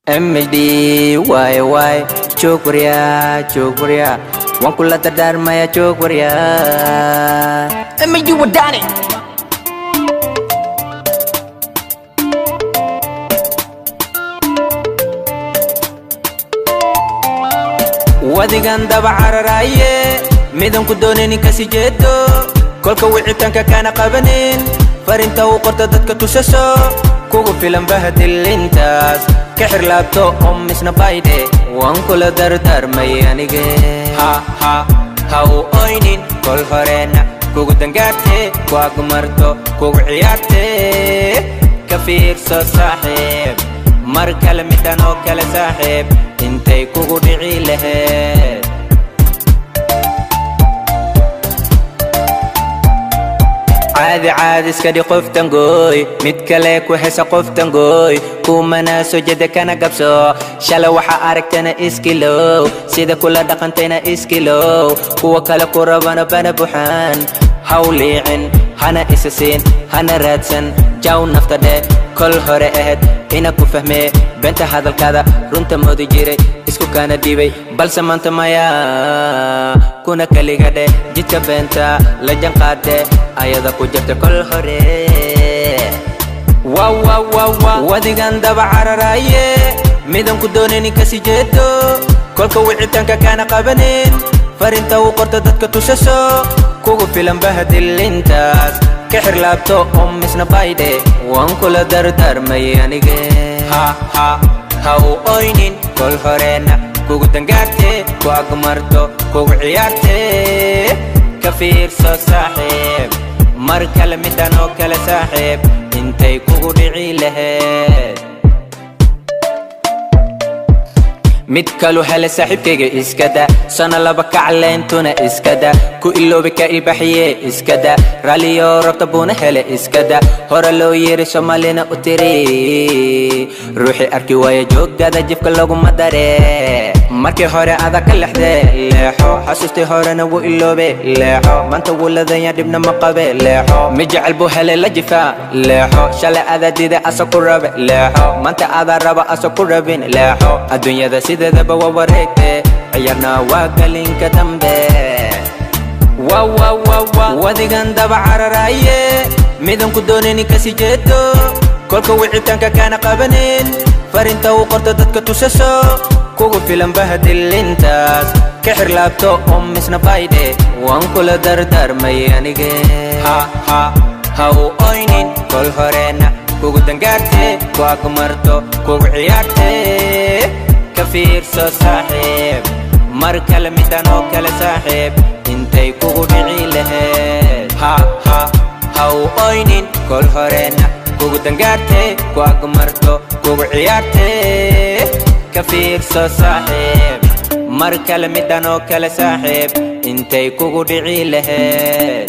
MD why chokriya wan kula dardaarmaya chokriya MD wadani wadigan daba cararaye midan ku doonani kasi jeedo kolka wicitanka kana qabanin farinta u qorta dadka tusasho kugu filan bahadilintaas ka xirlaabto misna bayde wan kula dardaarmay anige ha u oynin kol horeena kugu dangaarte ku agmarto kugu ciyaarte ka fiirso saaxiib mar kale midaan oo kale saaxiib intay kugu dhici lahayd عادي اسكدي قفتن قوي متكلي كوحسا قفتن قوي كومنا سجد كان قبسو شالا وحا أركتنا إسكيلو سيدا كل دقنتنا إسكيلو كوا كلا قربانا بنا بوحان هاوليعن هانا إساسين هانا رادسن جاو نفتده كل هوري اهد إنا كفهمي بنت هذا الكذا رنت مودي جيري اسكو كان ديبي بل سمانت مايا كونا كالي غده جيتك بنتا لجن قاده ayada ku jirta kol hore wadigan daba cararaye midan ku doonani kasi jeedo kolka wicitanka kana qabanin farinta u qorta dadka tusasho kugu filan bahadilintaas ka xirlaabto misna bayde wan kula dardaarmay anige ha u oynin kol horeena kugu dangaarte ku agmarto kugu ciyaarte ka fiirso saaxiib mar kale midaan oo kale saaxiib intay kugu dhici lahayd mid kalu hele saaxiibkayga iskada sana laba kacaleentuna iskada ku iloobi ka ibaxiye iskada raaliyo rabta buuna hele iskada hore loo yeeri soomaalina u tiri ruuxi arki waaya joogada jifka laguma dare markii hore ada ka lexde leexo xasuustay horena wuu iloobe leexo maanta wuu ladanya dhibna ma qabe leexo mi jecel buu hele la jifaa leexo shalay ada dida asa ku rabe leexo maanta ada raba asa ku rabin leexo adduunyada sideedaba waa wareegte ciyaarna waa galinka dambe wadigan daba cararaye midan ku doonani kasi jeedo kolka wicitanka kana qabanin farinta u qorta dadka tusasho kugu filan bahadilintaas ka xirlaabto misna bayde wan kula dardaarmay anige ha u oynin kol horeena kugu dangaarte ku agmarto kugu ciyaarte ka fiirso saaxiib mar kale midaan oo kale saaxiib intay kugu dhici lahayd ha u oynin kol horeena kugu dangaarte ku agmarto kugu ciyaarte ka fiirso saaxiib mar kale midaan oo kale saaxiib intay kugu dhici lahayd